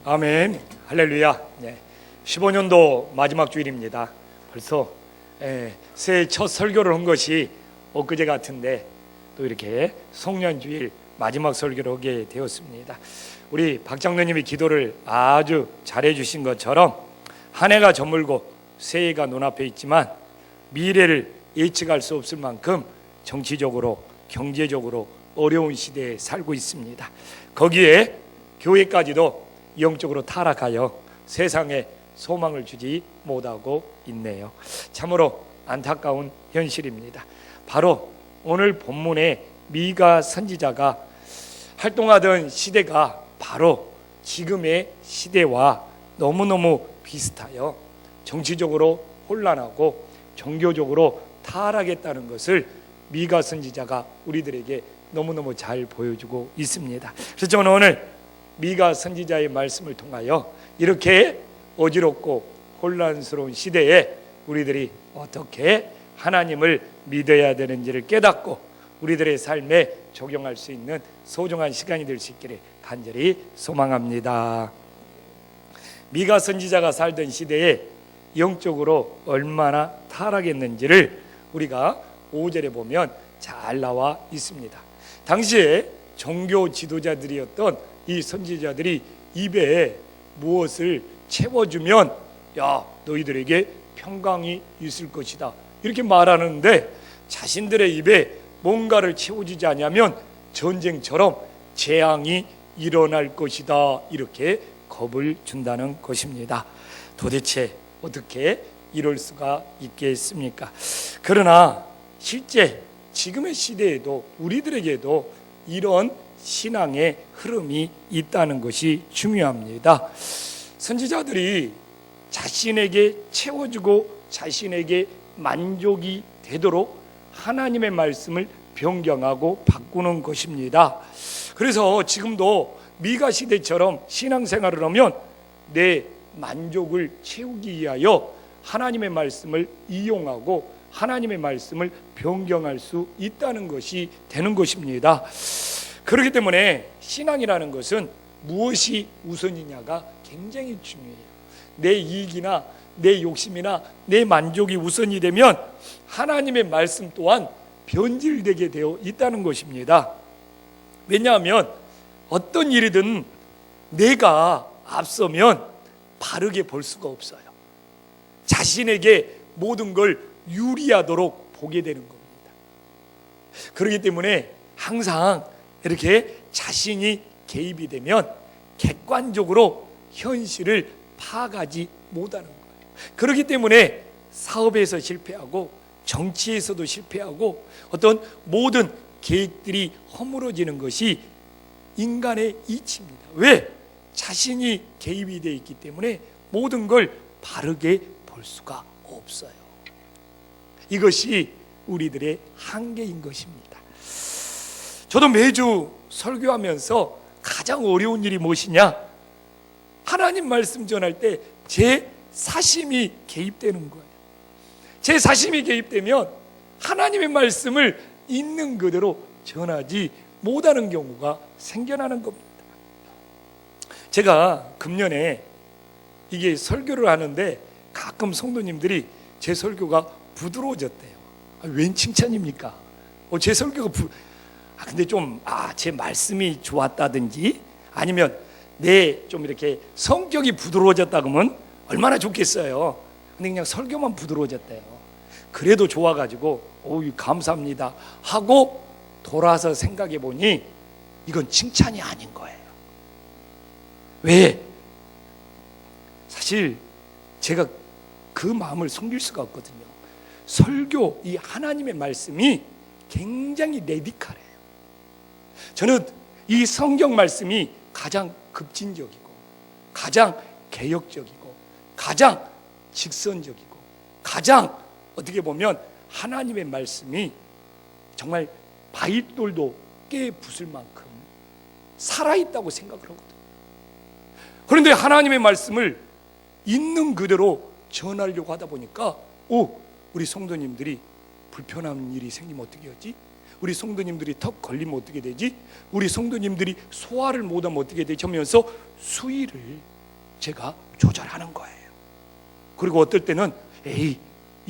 아멘. 할렐루야. 15년도 마지막 주일입니다. 벌써 새해 첫 설교를 한 것이 엊그제 같은데 또 이렇게 송년주일 마지막 설교를 하게 되었습니다. 우리 박 장로님이 기도를 아주 잘해 주신 것처럼 한 해가 저물고 새해가 눈앞에 있지만 미래를 예측할 수 없을 만큼 정치적으로 경제적으로 어려운 시대에 살고 있습니다. 거기에 교회까지도 영적으로 타락하여 세상에 소망을 주지 못하고 있네요. 참으로 안타까운 현실입니다. 바로 오늘 본문의 미가 선지자가 활동하던 시대가 바로 지금의 시대와 너무너무 비슷하여 정치적으로 혼란하고 종교적으로 타락했다는 것을 미가 선지자가 우리들에게 너무너무 잘 보여주고 있습니다. 그래서 저는 오늘 미가 선지자의 말씀을 통하여 이렇게 어지럽고 혼란스러운 시대에 우리들이 어떻게 하나님을 믿어야 되는지를 깨닫고 우리들의 삶에 적용할 수 있는 소중한 시간이 될 수 있기를 간절히 소망합니다. 미가 선지자가 살던 시대에 영적으로 얼마나 타락했는지를 우리가 5절에 보면 잘 나와 있습니다. 당시에 종교 지도자들이었던 이 선지자들이 입에 무엇을 채워주면 야, 너희들에게 평강이 있을 것이다 이렇게 말하는데 자신들의 입에 뭔가를 채워주지 않으면 전쟁처럼 재앙이 일어날 것이다 이렇게 겁을 준다는 것입니다. 도대체 어떻게 이럴 수가 있겠습니까? 그러나 실제 지금의 시대에도 우리들에게도 이런 신앙의 흐름이 있다는 것이 중요합니다. 선지자들이 자신에게 채워주고 자신에게 만족이 되도록 하나님의 말씀을 변경하고 바꾸는 것입니다. 그래서 지금도 미가 시대처럼 신앙생활을 하면 내 만족을 채우기 위하여 하나님의 말씀을 이용하고 하나님의 말씀을 변경할 수 있다는 것이 되는 것입니다. 그렇기 때문에 신앙이라는 것은 무엇이 우선이냐가 굉장히 중요해요. 내 이익이나 내 욕심이나 내 만족이 우선이 되면 하나님의 말씀 또한 변질되게 되어 있다는 것입니다. 왜냐하면 어떤 일이든 내가 앞서면 바르게 볼 수가 없어요. 자신에게 모든 걸 유리하도록 보게 되는 겁니다. 그렇기 때문에 항상 이렇게 자신이 개입이 되면 객관적으로 현실을 파악하지 못하는 거예요. 그렇기 때문에 사업에서 실패하고 정치에서도 실패하고 어떤 모든 계획들이 허물어지는 것이 인간의 이치입니다. 왜? 자신이 개입이 되어 있기 때문에 모든 걸 바르게 볼 수가 없어요. 이것이 우리들의 한계인 것입니다. 저도 매주 설교하면서 가장 어려운 일이 무엇이냐? 하나님 말씀 전할 때 제 사심이 개입되는 거예요. 제 사심이 개입되면 하나님의 말씀을 있는 그대로 전하지 못하는 경우가 생겨나는 겁니다. 제가 금년에 이게 설교를 하는데 가끔 성도님들이 제 설교가 부드러워졌대요. 웬 칭찬입니까? 제 설교가 근데 좀 제 말씀이 좋았다든지 아니면 좀 이렇게 성격이 부드러워졌다 그러면 얼마나 좋겠어요. 근데 그냥 설교만 부드러워졌대요. 그래도 좋아가지고 감사합니다 하고 돌아서 생각해 보니 이건 칭찬이 아닌 거예요. 왜? 사실 제가 그 마음을 숨길 수가 없거든요. 설교, 이 하나님의 말씀이 굉장히 레디컬해요. 저는 이 성경 말씀이 가장 급진적이고 가장 개혁적이고 가장 직선적이고 가장 어떻게 보면 하나님의 말씀이 정말 바위돌도 깨 부술 만큼 살아있다고 생각을 하거든요. 그런데 하나님의 말씀을 있는 그대로 전하려고 하다 보니까 우리 성도님들이 불편한 일이 생기면 어떻게 하지? 우리 성도님들이 턱 걸리면 어떻게 되지? 우리 성도님들이 소화를 못하면 어떻게 되지? 하면서 수위를 제가 조절하는 거예요. 그리고 어떨 때는 이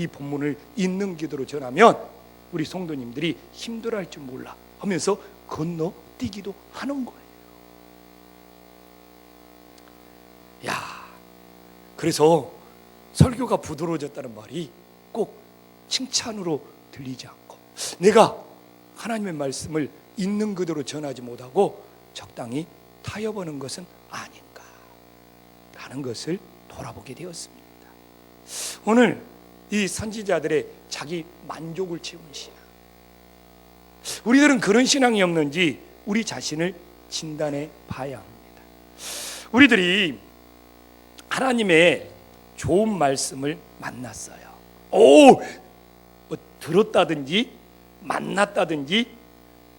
본문을 있는 기도로 전하면 우리 성도님들이 힘들어할 줄 몰라 하면서 건너뛰기도 하는 거예요. 그래서 설교가 부드러워졌다는 말이 꼭 칭찬으로 들리지 않고 내가 하나님의 말씀을 있는 그대로 전하지 못하고 적당히 타협하는 것은 아닌가 라는 것을 돌아보게 되었습니다. 오늘 이 선지자들의 자기 만족을 채우는 신앙, 우리들은 그런 신앙이 없는지 우리 자신을 진단해 봐야 합니다. 우리들이 하나님의 좋은 말씀을 만났어요. 들었다든지 만났다든지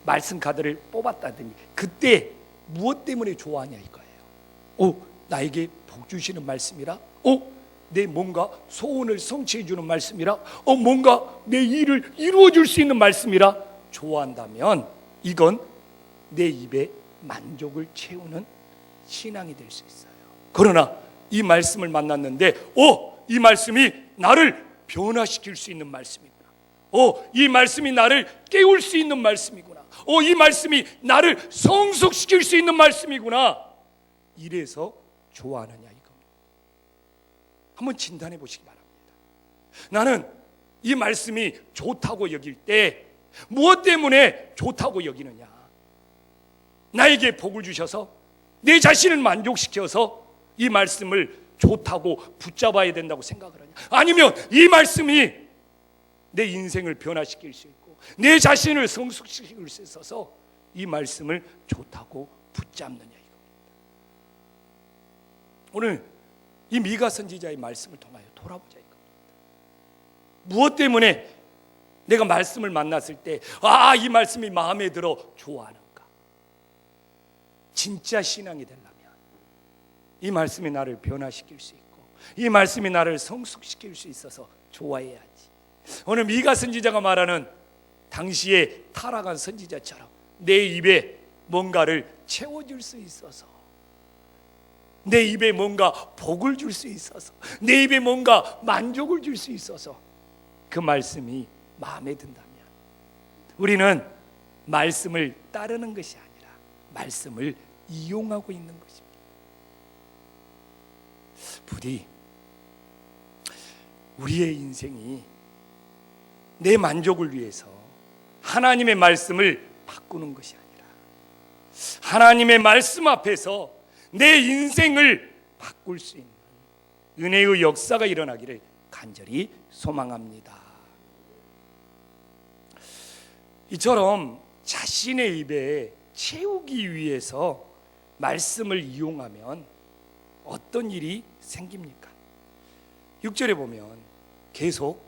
말씀 카드를 뽑았다든지 그때 무엇 때문에 좋아하냐 이거예요. 나에게 복 주시는 말씀이라, 내 뭔가 소원을 성취해 주는 말씀이라, 뭔가 내 일을 이루어 줄 수 있는 말씀이라 좋아한다면 이건 내 입에 만족을 채우는 신앙이 될 수 있어요. 그러나 이 말씀을 만났는데 이 말씀이 나를 변화시킬 수 있는 말씀이구나. 이 말씀이 나를 깨울 수 있는 말씀이구나. 이 말씀이 나를 성숙시킬 수 있는 말씀이구나. 이래서 좋아하느냐 이겁니다. 한번 진단해 보시기 바랍니다. 나는 이 말씀이 좋다고 여길 때 무엇 때문에 좋다고 여기느냐? 나에게 복을 주셔서 내 자신을 만족시켜서 이 말씀을 좋다고 붙잡아야 된다고 생각을 하냐? 아니면 이 말씀이 내 인생을 변화시킬 수 있고 내 자신을 성숙시킬 수 있어서 이 말씀을 좋다고 붙잡느냐 이겁니다. 오늘 이 미가 선지자의 말씀을 통하여 돌아보자 이겁니다. 무엇 때문에 내가 말씀을 만났을 때 이 말씀이 마음에 들어 좋아하는가? 진짜 신앙이 되려면 이 말씀이 나를 변화시킬 수 있고 이 말씀이 나를 성숙시킬 수 있어서 좋아해야지. 오늘 미가 선지자가 말하는 당시에 타락한 선지자처럼 내 입에 뭔가를 채워줄 수 있어서, 내 입에 뭔가 복을 줄 수 있어서, 내 입에 뭔가 만족을 줄 수 있어서 그 말씀이 마음에 든다면 우리는 말씀을 따르는 것이 아니라 말씀을 이용하고 있는 것입니다. 부디 우리의 인생이 내 만족을 위해서 하나님의 말씀을 바꾸는 것이 아니라 하나님의 말씀 앞에서 내 인생을 바꿀 수 있는 은혜의 역사가 일어나기를 간절히 소망합니다. 이처럼 자신의 입에 채우기 위해서 말씀을 이용하면 어떤 일이 생깁니까? 6절에 보면 계속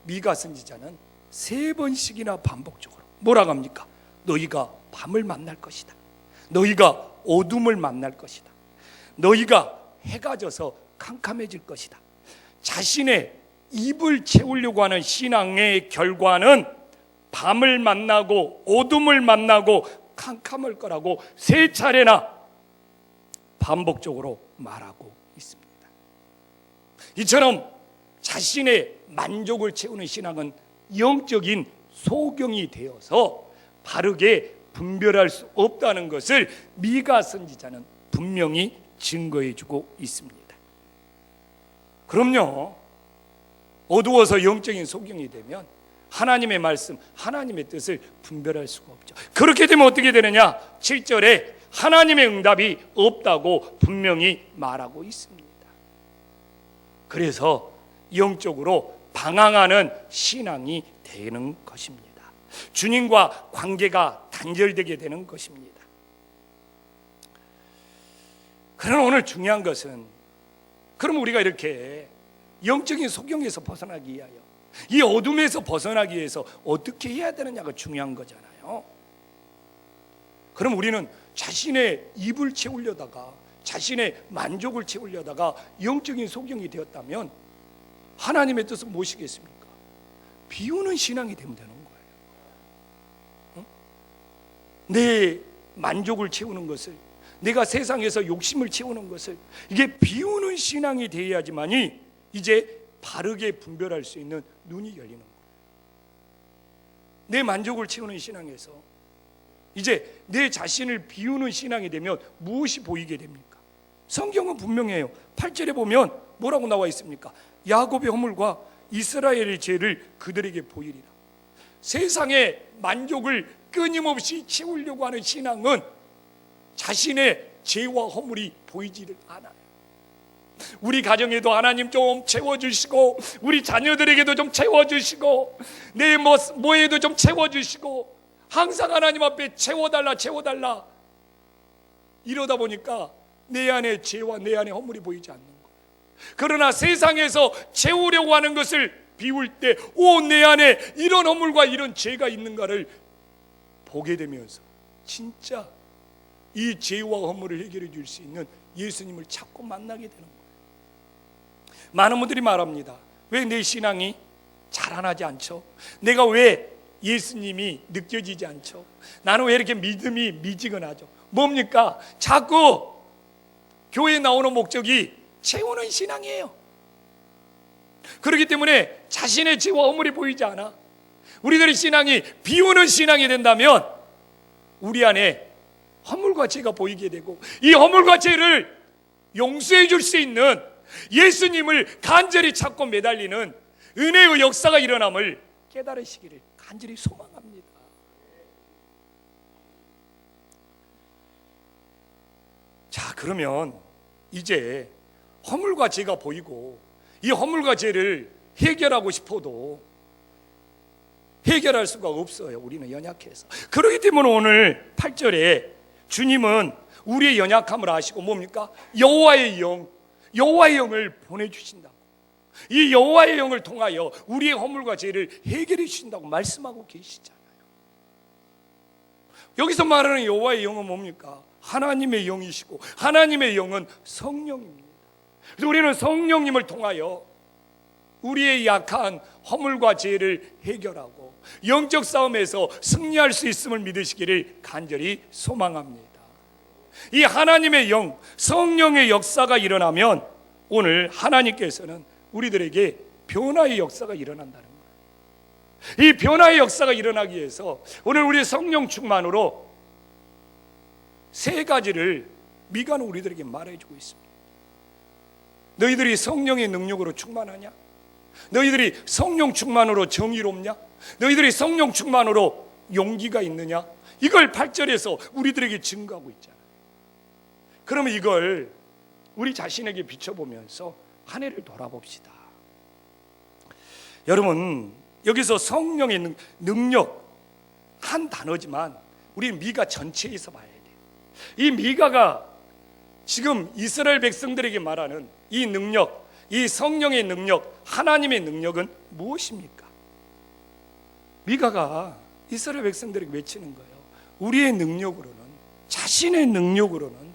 미가 선지자는 3번씩이나 반복적으로 뭐라고 합니까? 너희가 밤을 만날 것이다. 너희가 어둠을 만날 것이다. 너희가 해가 져서 캄캄해질 것이다. 자신의 입을 채우려고 하는 신앙의 결과는 밤을 만나고 어둠을 만나고 캄캄할 거라고 3차례나 반복적으로 말하고 있습니다. 이처럼 자신의 만족을 채우는 신앙은 영적인 소경이 되어서 바르게 분별할 수 없다는 것을 미가 선지자는 분명히 증거해주고 있습니다. 그럼요, 어두워서 영적인 소경이 되면 하나님의 말씀, 하나님의 뜻을 분별할 수가 없죠. 그렇게 되면 어떻게 되느냐? 7절에 하나님의 응답이 없다고 분명히 말하고 있습니다. 그래서 영적으로 방황하는 신앙이 되는 것입니다. 주님과 관계가 단절되게 되는 것입니다. 그러나 오늘 중요한 것은, 그럼 우리가 이렇게 영적인 소경에서 벗어나기 위하여, 이 어둠에서 벗어나기 위해서 어떻게 해야 되느냐가 중요한 거잖아요. 그럼 우리는 자신의 입을 채우려다가, 자신의 만족을 채우려다가 영적인 소경이 되었다면 하나님의 뜻은 무엇이겠습니까? 비우는 신앙이 되면 되는 거예요. 내 만족을 채우는 것을, 내가 세상에서 욕심을 채우는 것을, 이게 비우는 신앙이 되어야지만이 이제 바르게 분별할 수 있는 눈이 열리는 거예요. 내 만족을 채우는 신앙에서 이제 내 자신을 비우는 신앙이 되면 무엇이 보이게 됩니까? 성경은 분명해요. 8절에 보면 뭐라고 나와 있습니까? 야곱의 허물과 이스라엘의 죄를 그들에게 보이리라. 세상의 만족을 끊임없이 채우려고 하는 신앙은 자신의 죄와 허물이 보이지를 않아요. 우리 가정에도 하나님 좀 채워주시고, 우리 자녀들에게도 좀 채워주시고, 내 뭐에도 좀 채워주시고, 항상 하나님 앞에 채워달라 이러다 보니까 내 안에 죄와 내 안에 허물이 보이지 않는 거예요. 그러나 세상에서 채우려고 하는 것을 비울 때, 내 안에 이런 허물과 이런 죄가 있는가를 보게 되면서 진짜 이 죄와 허물을 해결해 줄 수 있는 예수님을 찾고 만나게 되는 거예요. 많은 분들이 말합니다. 왜 내 신앙이 자라나지 않죠? 내가 왜 예수님이 느껴지지 않죠? 나는 왜 이렇게 믿음이 미지근하죠? 뭡니까? 자꾸 교회에 나오는 목적이 채우는 신앙이에요. 그렇기 때문에 자신의 죄와 허물이 보이지 않아. 우리들의 신앙이 비우는 신앙이 된다면 우리 안에 허물과 죄가 보이게 되고, 이 허물과 죄를 용서해 줄 수 있는 예수님을 간절히 찾고 매달리는 은혜의 역사가 일어남을 깨달으시기를 간절히 소망합니다. 자, 그러면 이제 허물과 죄가 보이고, 이 허물과 죄를 해결하고 싶어도 해결할 수가 없어요. 우리는 연약해서. 그렇기 때문에 오늘 8절에 주님은 우리의 연약함을 아시고 뭡니까? 여호와의 영을 보내주신다고. 이 여호와의 영을 통하여 우리의 허물과 죄를 해결해 주신다고 말씀하고 계시잖아요. 여기서 말하는 여호와의 영은 뭡니까? 하나님의 영이시고, 하나님의 영은 성령입니다. 그래서 우리는 성령님을 통하여 우리의 약한 허물과 죄를 해결하고 영적 싸움에서 승리할 수 있음을 믿으시기를 간절히 소망합니다. 이 하나님의 영, 성령의 역사가 일어나면 오늘 하나님께서는 우리들에게 변화의 역사가 일어난다는 거예요. 이 변화의 역사가 일어나기 위해서 오늘 우리 성령 충만으로 세 가지를 미가는 우리들에게 말해주고 있습니다. 너희들이 성령의 능력으로 충만하냐? 너희들이 성령 충만으로 정의롭냐? 너희들이 성령 충만으로 용기가 있느냐? 이걸 8절에서 우리들에게 증거하고 있잖아요. 그러면 이걸 우리 자신에게 비춰보면서 한 해를 돌아봅시다. 여러분, 여기서 성령의 능력 한 단어지만 우리는 미가 전체에서 봐야 돼요. 이 미가가 지금 이스라엘 백성들에게 말하는 이 능력, 이 성령의 능력, 하나님의 능력은 무엇입니까? 미가가 이스라엘 백성들에게 외치는 거예요. 우리의 능력으로는, 자신의 능력으로는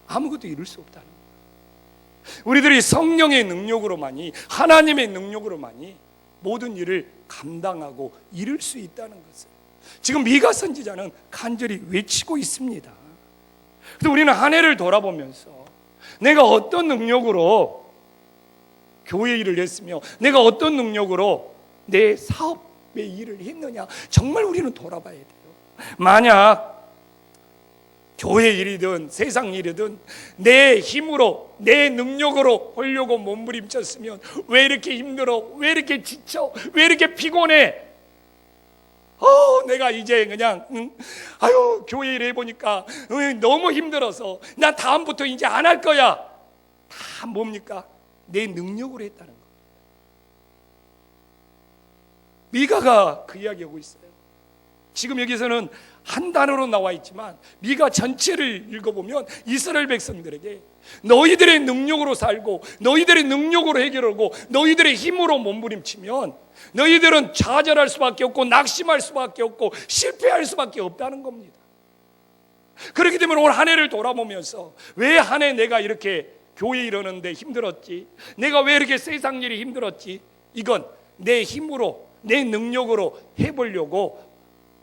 아무것도 이룰 수 없다는 거예요. 우리들이 성령의 능력으로만이, 하나님의 능력으로만이 모든 일을 감당하고 이룰 수 있다는 것을 지금 미가 선지자는 간절히 외치고 있습니다. 그래서 우리는 한 해를 돌아보면서 내가 어떤 능력으로 교회 일을 했으며 내가 어떤 능력으로 내 사업의 일을 했느냐, 정말 우리는 돌아봐야 돼요. 만약 교회 일이든 세상 일이든 내 힘으로, 내 능력으로 하려고 몸부림쳤으면 왜 이렇게 힘들어? 왜 이렇게 지쳐? 왜 이렇게 피곤해? 내가 이제 그냥 교회 일 해보니까 너무 힘들어서 나 다음부터 이제 안 할 거야. 다 뭡니까? 내 능력으로 했다는 거. 미가가 그 이야기하고 있어요. 지금 여기서는 한 단어로 나와 있지만 미가 전체를 읽어보면 이스라엘 백성들에게 너희들의 능력으로 살고 너희들의 능력으로 해결하고 너희들의 힘으로 몸부림치면 너희들은 좌절할 수밖에 없고 낙심할 수밖에 없고 실패할 수밖에 없다는 겁니다. 그렇기 때문에 오늘 한 해를 돌아보면서 왜 한 해 내가 이렇게 교회 이러는데 힘들었지? 내가 왜 이렇게 세상 일이 힘들었지? 이건 내 힘으로, 내 능력으로 해보려고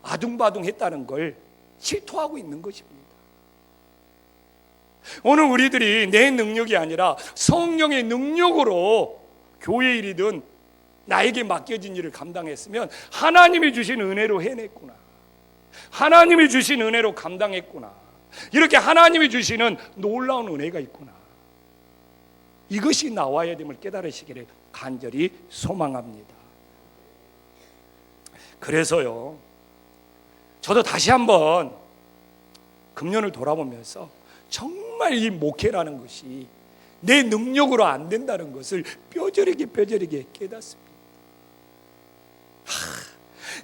아둥바둥 했다는 걸 실토하고 있는 것입니다. 오늘 우리들이 내 능력이 아니라 성령의 능력으로 교회 일이든 나에게 맡겨진 일을 감당했으면 하나님이 주신 은혜로 해냈구나, 하나님이 주신 은혜로 감당했구나, 이렇게 하나님이 주시는 놀라운 은혜가 있구나, 이것이 나와야 됨을 깨달으시기를 간절히 소망합니다. 그래서요, 저도 다시 한번 금년을 돌아보면서 정말 이 목회라는 것이 내 능력으로 안 된다는 것을 뼈저리게 깨닫습니다.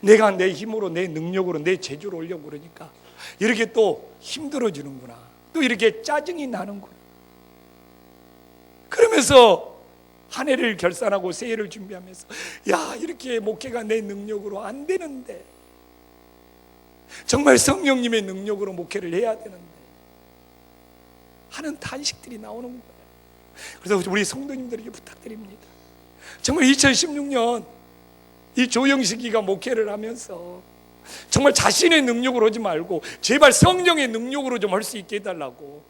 내가 내 힘으로, 내 능력으로, 내 재주로 올려고 그러니까 이렇게 또 힘들어지는구나, 또 이렇게 짜증이 나는구나. 그러면서 한 해를 결산하고 새해를 준비하면서 야, 이렇게 목회가 내 능력으로 안 되는데, 정말 성령님의 능력으로 목회를 해야 되는데 하는 탄식들이 나오는 거예요. 그래서 우리 성도님들에게 부탁드립니다. 정말 2016년 이 조영식이가 목회를 하면서 정말 자신의 능력으로 하지 말고 제발 성령의 능력으로 좀 할 수 있게 해달라고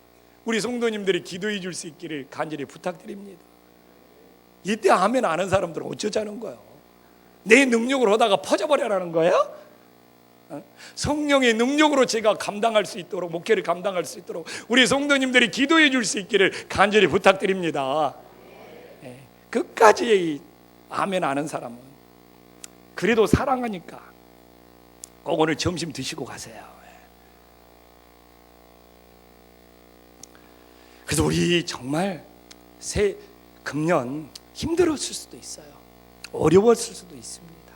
우리 성도님들이 기도해 줄 수 있기를 간절히 부탁드립니다. 이때 아멘 안 하는 사람들은 어쩌자는 거예요? 내 능력으로 하다가 퍼져버려라는 거예요? 성령의 능력으로 제가 감당할 수 있도록, 목회를 감당할 수 있도록 우리 성도님들이 기도해 줄 수 있기를 간절히 부탁드립니다. 끝까지 아멘 안 하는 사람은 그래도 사랑하니까 꼭 오늘 점심 드시고 가세요. 그래서 우리 정말 금년 힘들었을 수도 있어요. 어려웠을 수도 있습니다.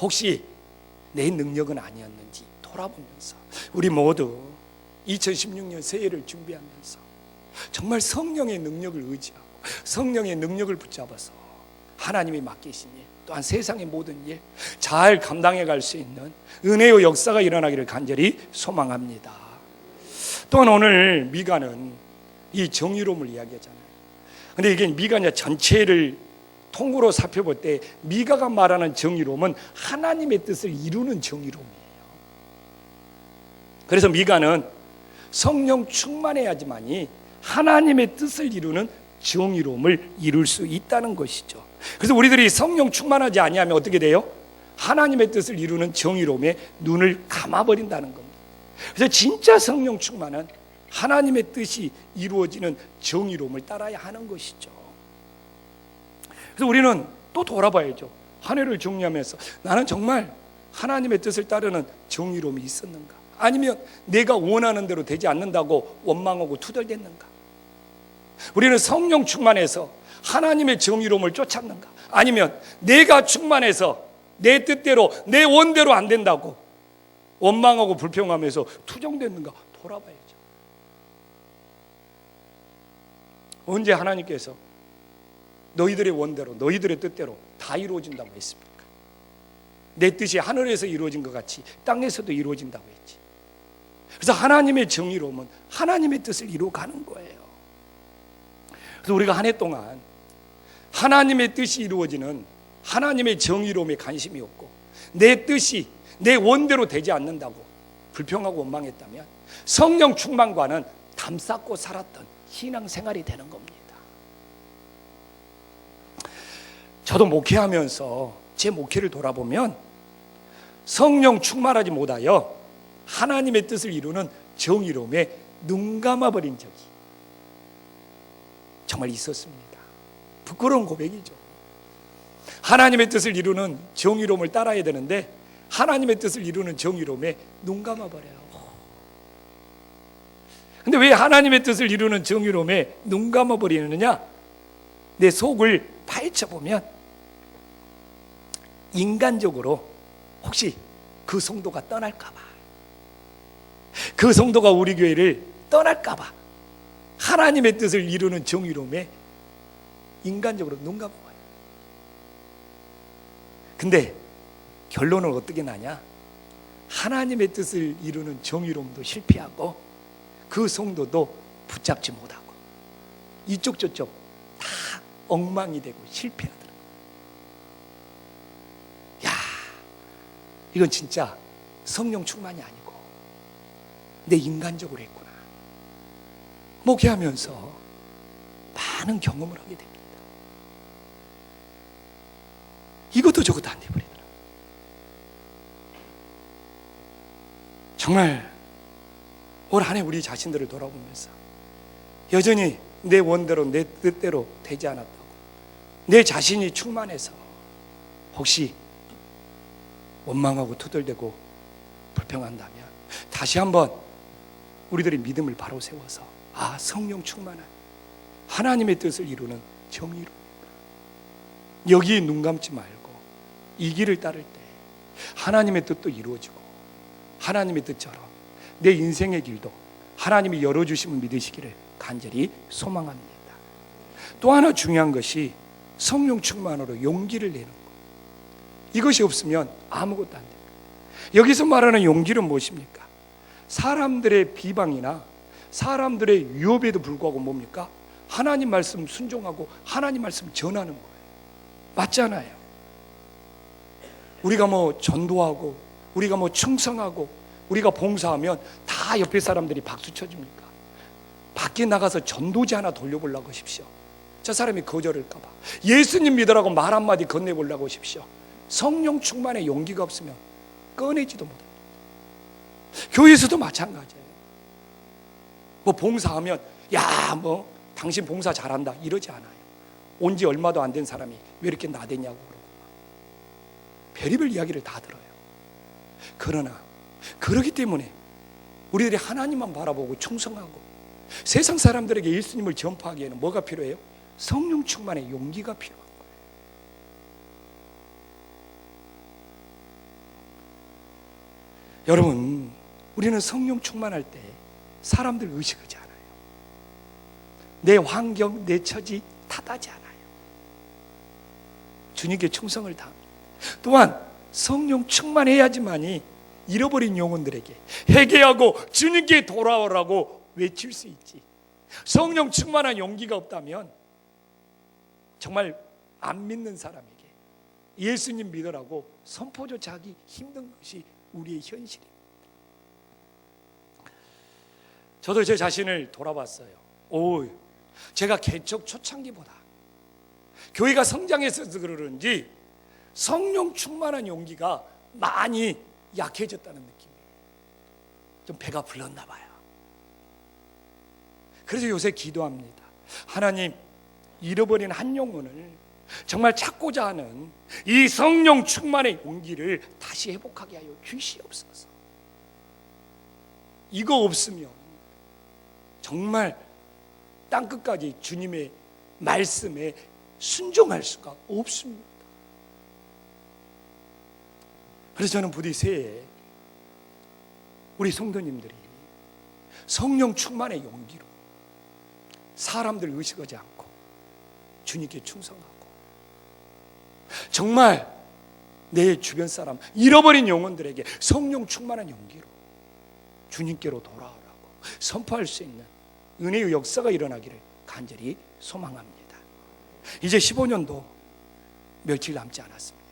혹시 내 능력은 아니었는지 돌아보면서 우리 모두 2016년 새해를 준비하면서 정말 성령의 능력을 의지하고 성령의 능력을 붙잡아서 하나님이 맡기신 일, 또한 세상의 모든 일 잘 감당해 갈 수 있는 은혜의 역사가 일어나기를 간절히 소망합니다. 또한 오늘 미가는 이 정의로움을 이야기하잖아요. 근데 이게 미가 전체를 통으로 살펴볼 때 미가가 말하는 정의로움은 하나님의 뜻을 이루는 정의로움이에요. 그래서 미가는 성령 충만해야지만이 하나님의 뜻을 이루는 정의로움을 이룰 수 있다는 것이죠. 그래서 우리들이 성령 충만하지 아니하면 어떻게 돼요? 하나님의 뜻을 이루는 정의로움에 눈을 감아버린다는 겁니다. 그래서 진짜 성령 충만은 하나님의 뜻이 이루어지는 정의로움을 따라야 하는 것이죠. 그래서 우리는 또 돌아봐야죠. 한 해를 정리하면서 나는 정말 하나님의 뜻을 따르는 정의로움이 있었는가? 아니면 내가 원하는 대로 되지 않는다고 원망하고 투덜댔는가? 우리는 성령 충만해서 하나님의 정의로움을 쫓았는가? 아니면 내가 충만해서 내 뜻대로 내 원대로 안 된다고 원망하고 불평하면서 투정됐는가? 돌아봐야죠. 언제 하나님께서 너희들의 원대로 너희들의 뜻대로 다 이루어진다고 했습니까? 내 뜻이 하늘에서 이루어진 것 같이 땅에서도 이루어진다고 했지. 그래서 하나님의 정의로움은 하나님의 뜻을 이루어가는 거예요. 그래서 우리가 한 해 동안 하나님의 뜻이 이루어지는 하나님의 정의로움에 관심이 없고 내 뜻이 내 원대로 되지 않는다고 불평하고 원망했다면 성령 충만과는 담쌓고 살았던 신앙생활이 되는 겁니다. 저도 목회하면서 제 목회를 돌아보면 성령 충만하지 못하여 하나님의 뜻을 이루는 정의로움에 눈 감아버린 적이 정말 있었습니다. 부끄러운 고백이죠. 하나님의 뜻을 이루는 정의로움을 따라야 되는데 하나님의 뜻을 이루는 정의로움에 눈 감아버려요. 근데 왜 하나님의 뜻을 이루는 정의로움에 눈 감아버리느냐? 내 속을 파헤쳐보면 인간적으로 혹시 그 성도가 떠날까봐, 그 성도가 우리 교회를 떠날까봐 하나님의 뜻을 이루는 정의로움에 인간적으로 눈 감아봐요. 근데 결론은 어떻게 나냐? 하나님의 뜻을 이루는 정의로움도 실패하고 그 성도도 붙잡지 못하고 이쪽 저쪽 다 엉망이 되고 실패하더라고요. 야, 이건 진짜 성령 충만이 아니고 내 인간적으로 했구나. 목회하면서 많은 경험을 하게 됩니다. 이것도 저것도 안 돼버리더라. 정말 올 한 해 우리 자신들을 돌아보면서 여전히 내 원대로 내 뜻대로 되지 않았다고, 내 자신이 충만해서 혹시 원망하고 투덜대고 불평한다면 다시 한번 우리들의 믿음을 바로 세워서 성령 충만한 하나님의 뜻을 이루는 정의로운 여기에 눈 감지 말고 이 길을 따를 때 하나님의 뜻도 이루어지고 하나님의 뜻처럼 내 인생의 길도 하나님이 열어주심을 믿으시기를 간절히 소망합니다. 또 하나 중요한 것이 성령 충만으로 용기를 내는 것. 이것이 없으면 아무것도 안 됩니다. 여기서 말하는 용기는 무엇입니까? 사람들의 비방이나 사람들의 위협에도 불구하고 뭡니까? 하나님 말씀 순종하고 하나님 말씀 전하는 거예요. 맞잖아요. 우리가 전도하고 우리가 충성하고 우리가 봉사하면 다 옆에 사람들이 박수 쳐줍니까? 밖에 나가서 전도지 하나 돌려보려고 하십시오. 저 사람이 거절할까 봐 예수님 믿으라고 말 한마디 건네보려고 하십시오. 성령 충만의 용기가 없으면 꺼내지도 못합니다. 교회에서도 마찬가지예요. 봉사하면 당신 봉사 잘한다 이러지 않아요. 온 지 얼마도 안 된 사람이 왜 이렇게 나대냐고 그러고 별의별 이야기를 다 들어요. 그러나 그렇기 때문에 우리들이 하나님만 바라보고 충성하고 세상 사람들에게 예수님을 전파하기에는 뭐가 필요해요? 성령 충만의 용기가 필요한 거예요. 여러분, 우리는 성령 충만할 때 사람들 의식하지 않아요. 내 환경, 내 처지 탓하지 않아요. 주님께 충성을 다합니다. 또한 성령 충만해야지만이 잃어버린 영혼들에게 회개하고 주님께 돌아오라고 외칠 수 있지. 성령 충만한 용기가 없다면 정말 안 믿는 사람에게 예수님 믿으라고 선포조차 하기 힘든 것이 우리의 현실입니다. 저도 제 자신을 돌아봤어요. 제가 개척 초창기보다 교회가 성장했어서 그러는지 성령 충만한 용기가 많이 약해졌다는 느낌이에요. 좀 배가 불렀나 봐요. 그래서 요새 기도합니다. 하나님, 잃어버린 한 영혼을 정말 찾고자 하는 이 성령 충만의 용기를 다시 회복하게 하여 주시옵소서. 이거 없으면 정말 땅끝까지 주님의 말씀에 순종할 수가 없습니다. 그래서 저는 부디 새해 우리 성도님들이 성령 충만의 용기로 사람들 의식하지 않고 주님께 충성하고 정말 내 주변 사람 잃어버린 영혼들에게 성령 충만한 용기로 주님께로 돌아오라고 선포할 수 있는 은혜의 역사가 일어나기를 간절히 소망합니다. 이제 15년도 며칠 남지 않았습니다.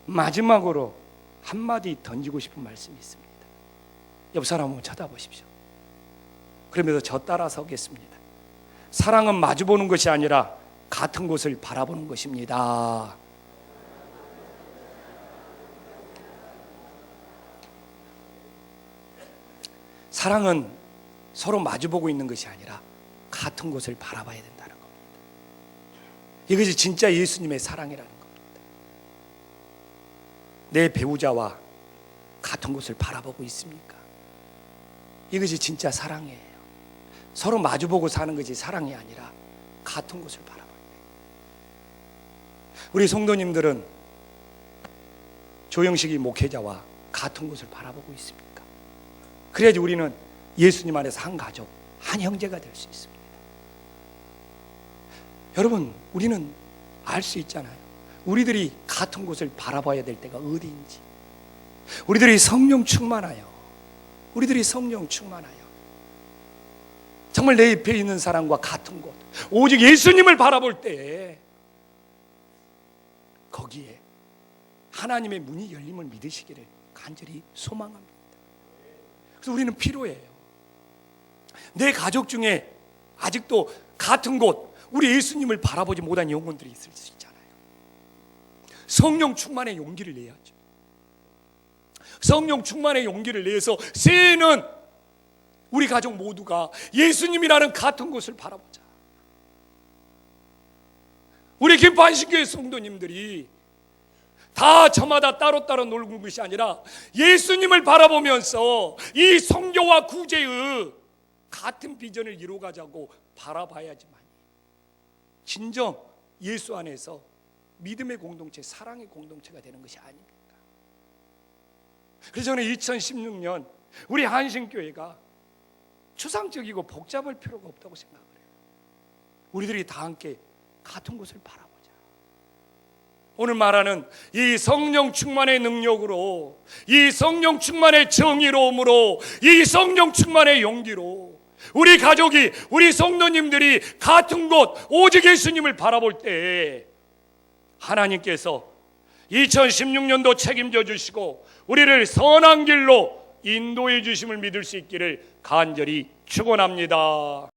마지막으로 한마디 던지고 싶은 말씀이 있습니다. 옆 사람 한번 쳐다보십시오. 그러면서 저 따라 서겠습니다. 사랑은 마주보는 것이 아니라 같은 곳을 바라보는 것입니다. 사랑은 서로 마주보고 있는 것이 아니라 같은 곳을 바라봐야 된다는 겁니다. 이것이 진짜 예수님의 사랑이라는 겁니다. 내 배우자와 같은 곳을 바라보고 있습니까? 이것이 진짜 사랑이에요. 서로 마주보고 사는 것이 사랑이 아니라 같은 곳을 바라봐야 돼요. 우리 성도님들은 조영식이 목회자와 같은 곳을 바라보고 있습니까? 그래야지 우리는 예수님 안에서 한 가족, 한 형제가 될 수 있습니다. 여러분, 우리는 알 수 있잖아요. 우리들이 같은 곳을 바라봐야 될 때가 어디인지. 우리들이 성령 충만하여 정말 내 옆에 있는 사람과 같은 곳, 오직 예수님을 바라볼 때 거기에 하나님의 문이 열림을 믿으시기를 간절히 소망합니다. 그래서 우리는 필요해요. 내 가족 중에 아직도 같은 곳, 우리 예수님을 바라보지 못한 영혼들이 있을 수 있잖아요. 성령 충만의 용기를 내야죠. 성령 충만의 용기를 내서 새해는 우리 가족 모두가 예수님이라는 같은 곳을 바라보자. 우리 김포안식교회 성도님들이 다 저마다 따로따로 놀는 것이 아니라 예수님을 바라보면서 이 성교와 구제의 같은 비전을 이루어가자고 바라봐야지만 진정 예수 안에서 믿음의 공동체, 사랑의 공동체가 되는 것이 아닙니까? 그래서 저는 2016년 우리 한신교회가 추상적이고 복잡할 필요가 없다고 생각을 해요. 우리들이 다 함께 같은 곳을 바라보자. 오늘 말하는 이 성령 충만의 능력으로, 이 성령 충만의 정의로움으로, 이 성령 충만의 용기로 우리 가족이, 우리 성도님들이 같은 곳 오직 예수님을 바라볼 때 하나님께서 2016년도 책임져 주시고 우리를 선한 길로 인도해 주심을 믿을 수 있기를 간절히 축원합니다.